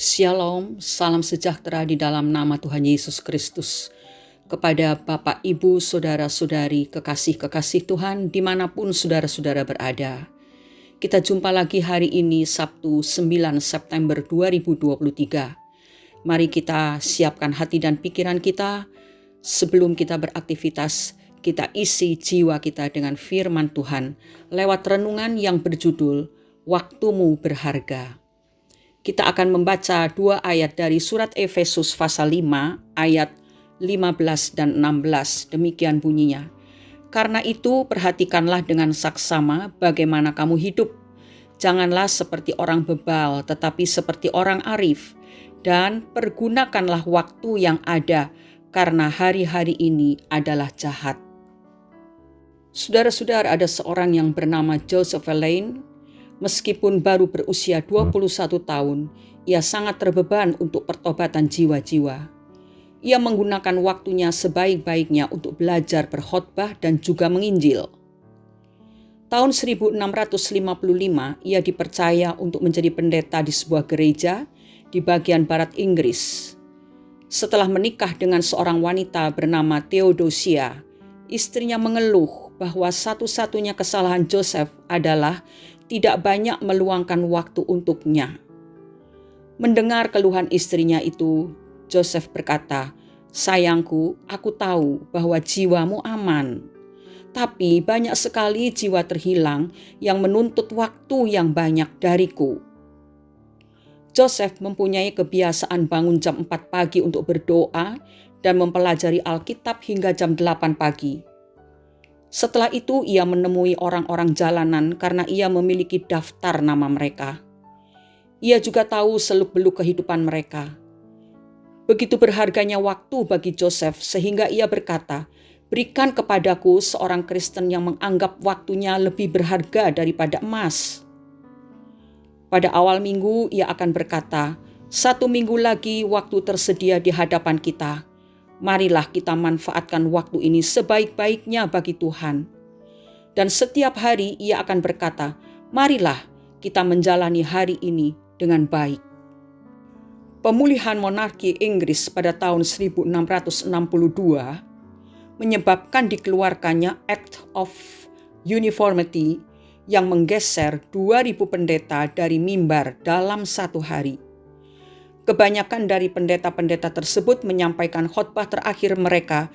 Shalom, salam sejahtera di dalam nama Tuhan Yesus Kristus. Kepada Bapak, Ibu, Saudara-saudari, kekasih-kekasih Tuhan dimanapun saudara-saudara berada. Kita jumpa lagi hari ini Sabtu 9 September 2023. Mari kita siapkan hati dan pikiran kita. Sebelum kita beraktivitas, kita isi jiwa kita dengan firman Tuhan lewat renungan yang berjudul Waktumu Berharga. Kita akan membaca 2 ayat dari surat Efesus pasal 5 ayat 15 dan 16. Demikian bunyinya. Karena itu perhatikanlah dengan saksama bagaimana kamu hidup. Janganlah seperti orang bebal tetapi seperti orang arif. Dan pergunakanlah waktu yang ada karena hari-hari ini adalah jahat. Saudara-saudara, ada seorang yang bernama Joseph Alleine. Meskipun baru berusia 21 tahun, ia sangat terbeban untuk pertobatan jiwa-jiwa. Ia menggunakan waktunya sebaik-baiknya untuk belajar berkhotbah dan juga menginjil. Tahun 1655, ia dipercaya untuk menjadi pendeta di sebuah gereja di bagian barat Inggris. Setelah menikah dengan seorang wanita bernama Theodosia, istrinya mengeluh bahwa satu-satunya kesalahan Joseph adalah tidak banyak meluangkan waktu untuknya. Mendengar keluhan istrinya itu, Joseph berkata, "Sayangku, aku tahu bahwa jiwamu aman. Tapi banyak sekali jiwa terhilang yang menuntut waktu yang banyak dariku." Joseph mempunyai kebiasaan bangun jam 4 pagi untuk berdoa dan mempelajari Alkitab hingga jam 8 pagi. Setelah itu ia menemui orang-orang jalanan karena ia memiliki daftar nama mereka. Ia juga tahu seluk-beluk kehidupan mereka. Begitu berharganya waktu bagi Joseph sehingga ia berkata, "Berikan kepadaku seorang Kristen yang menganggap waktunya lebih berharga daripada emas." Pada awal minggu ia akan berkata, "1 minggu lagi waktu tersedia di hadapan kita. Marilah kita manfaatkan waktu ini sebaik-baiknya bagi Tuhan." Dan setiap hari ia akan berkata, "Marilah kita menjalani hari ini dengan baik." Pemulihan monarki Inggris pada tahun 1662 menyebabkan dikeluarkannya Act of Uniformity yang menggeser 2000 pendeta dari mimbar dalam satu hari. Kebanyakan dari pendeta-pendeta tersebut menyampaikan khotbah terakhir mereka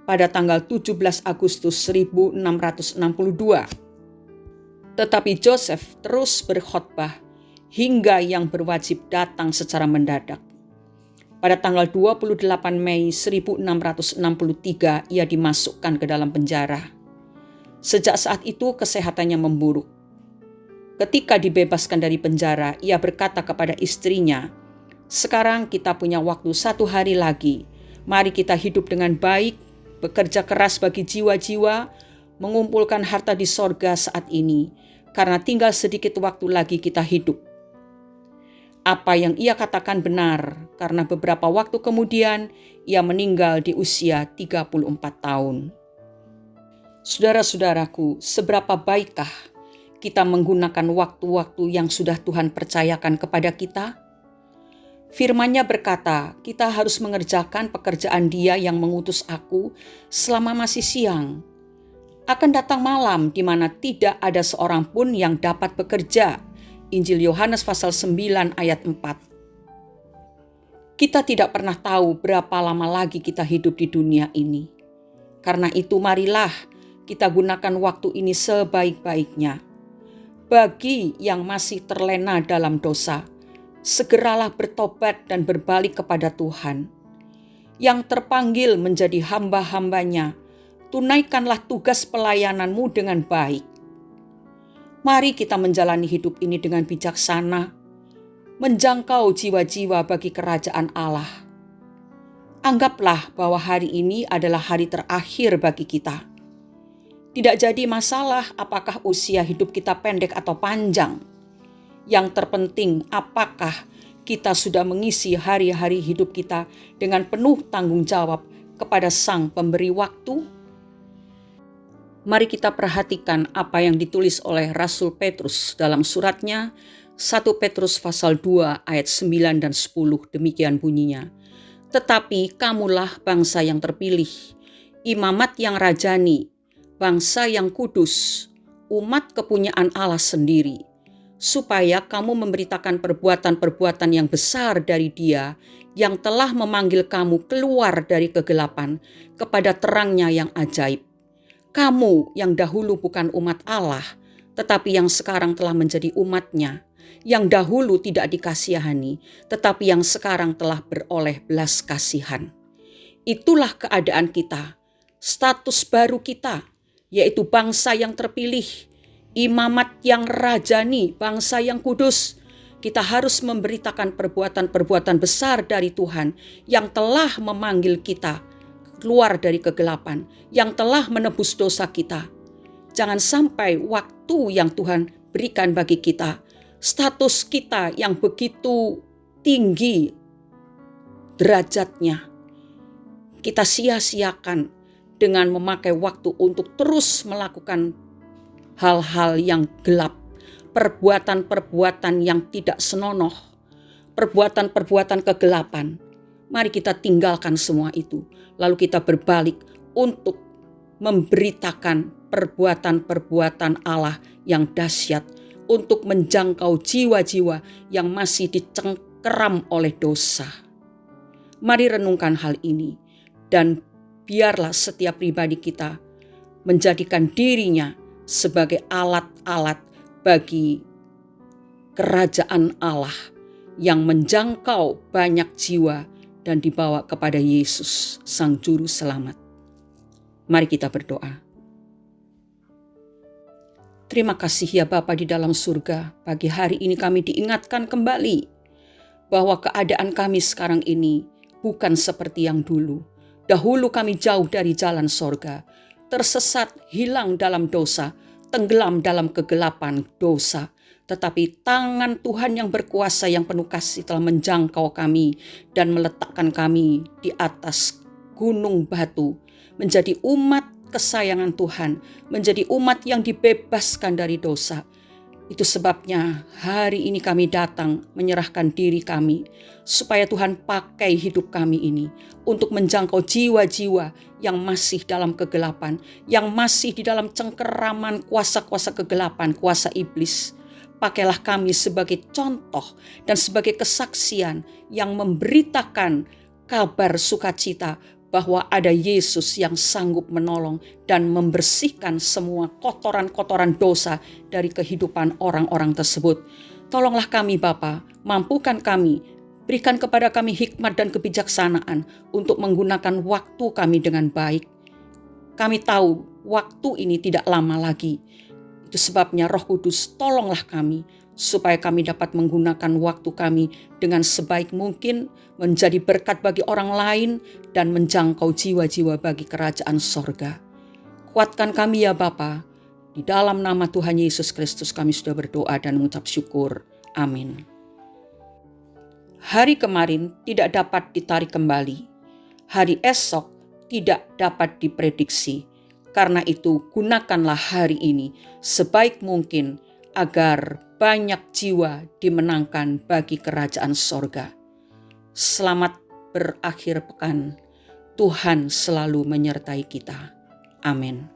pada tanggal 17 Agustus 1662. Tetapi Joseph terus berkhotbah hingga yang berwajib datang secara mendadak. Pada tanggal 28 Mei 1663 ia dimasukkan ke dalam penjara. Sejak saat itu kesehatannya memburuk. Ketika dibebaskan dari penjara, ia berkata kepada istrinya, "Sekarang kita punya waktu 1 hari lagi. Mari kita hidup dengan baik, bekerja keras bagi jiwa-jiwa, mengumpulkan harta di sorga saat ini, karena tinggal sedikit waktu lagi kita hidup." Apa yang ia katakan benar, karena beberapa waktu kemudian ia meninggal di usia 34 tahun. Saudara-saudaraku, seberapa baikkah kita menggunakan waktu-waktu yang sudah Tuhan percayakan kepada kita? Firman-Nya berkata, kita harus mengerjakan pekerjaan Dia yang mengutus aku selama masih siang. Akan datang malam di mana tidak ada seorang pun yang dapat bekerja. Injil Yohanes pasal 9 ayat 4. Kita tidak pernah tahu berapa lama lagi kita hidup di dunia ini. Karena itu marilah kita gunakan waktu ini sebaik-baiknya. Bagi yang masih terlena dalam dosa, segeralah bertobat dan berbalik kepada Tuhan. Yang terpanggil menjadi hamba-hambanya, tunaikanlah tugas pelayananmu dengan baik. Mari kita menjalani hidup ini dengan bijaksana, menjangkau jiwa-jiwa bagi kerajaan Allah. Anggaplah bahwa hari ini adalah hari terakhir bagi kita. Tidak jadi masalah apakah usia hidup kita pendek atau panjang. Yang terpenting, apakah kita sudah mengisi hari-hari hidup kita dengan penuh tanggung jawab kepada Sang Pemberi Waktu? Mari kita perhatikan apa yang ditulis oleh Rasul Petrus dalam suratnya 1 Petrus pasal 2 ayat 9 dan 10 demikian bunyinya. Tetapi kamulah bangsa yang terpilih, imamat yang rajani, bangsa yang kudus, umat kepunyaan Allah sendiri, supaya kamu memberitakan perbuatan-perbuatan yang besar dari Dia yang telah memanggil kamu keluar dari kegelapan kepada terangnya yang ajaib. Kamu yang dahulu bukan umat Allah, tetapi yang sekarang telah menjadi umat-Nya, yang dahulu tidak dikasihani, tetapi yang sekarang telah beroleh belas kasihan. Itulah keadaan kita, status baru kita, yaitu bangsa yang terpilih, imamat yang rajani, bangsa yang kudus. Kita harus memberitakan perbuatan-perbuatan besar dari Tuhan yang telah memanggil kita keluar dari kegelapan, yang telah menebus dosa kita. Jangan sampai waktu yang Tuhan berikan bagi kita, status kita yang begitu tinggi derajatnya, kita sia-siakan dengan memakai waktu untuk terus melakukan hal-hal yang gelap, perbuatan-perbuatan yang tidak senonoh, perbuatan-perbuatan kegelapan. Mari kita tinggalkan semua itu, lalu kita berbalik untuk memberitakan perbuatan-perbuatan Allah yang dahsyat, untuk menjangkau jiwa-jiwa yang masih dicengkeram oleh dosa. Mari renungkan hal ini, dan biarlah setiap pribadi kita menjadikan dirinya sebagai alat-alat bagi kerajaan Allah yang menjangkau banyak jiwa dan dibawa kepada Yesus, Sang Juru Selamat. Mari kita berdoa. Terima kasih ya Bapa di dalam surga, pagi hari ini kami diingatkan kembali bahwa keadaan kami sekarang ini bukan seperti yang dulu. Dahulu kami jauh dari jalan sorga, tersesat, hilang dalam dosa, tenggelam dalam kegelapan dosa. Tetapi tangan Tuhan yang berkuasa, yang penuh kasih telah menjangkau kami dan meletakkan kami di atas gunung batu, menjadi umat kesayangan Tuhan, menjadi umat yang dibebaskan dari dosa. Itu sebabnya hari ini kami datang menyerahkan diri kami, supaya Tuhan pakai hidup kami ini untuk menjangkau jiwa-jiwa yang masih dalam kegelapan, yang masih di dalam cengkeraman kuasa-kuasa kegelapan, kuasa iblis. Pakailah kami sebagai contoh dan sebagai kesaksian yang memberitakan kabar sukacita bahwa ada Yesus yang sanggup menolong dan membersihkan semua kotoran-kotoran dosa dari kehidupan orang-orang tersebut. Tolonglah kami Bapa, mampukan kami, berikan kepada kami hikmat dan kebijaksanaan untuk menggunakan waktu kami dengan baik. Kami tahu waktu ini tidak lama lagi. Itu sebabnya Roh Kudus, tolonglah kami supaya kami dapat menggunakan waktu kami dengan sebaik mungkin, menjadi berkat bagi orang lain dan menjangkau jiwa-jiwa bagi kerajaan sorga. Kuatkan kami ya Bapa, di dalam nama Tuhan Yesus Kristus kami sudah berdoa dan mengucap syukur. Amin. Hari kemarin tidak dapat ditarik kembali. Hari esok tidak dapat diprediksi. Karena itu gunakanlah hari ini sebaik mungkin agar banyak jiwa dimenangkan bagi kerajaan sorga. Selamat berakhir pekan. Tuhan selalu menyertai kita. Amin.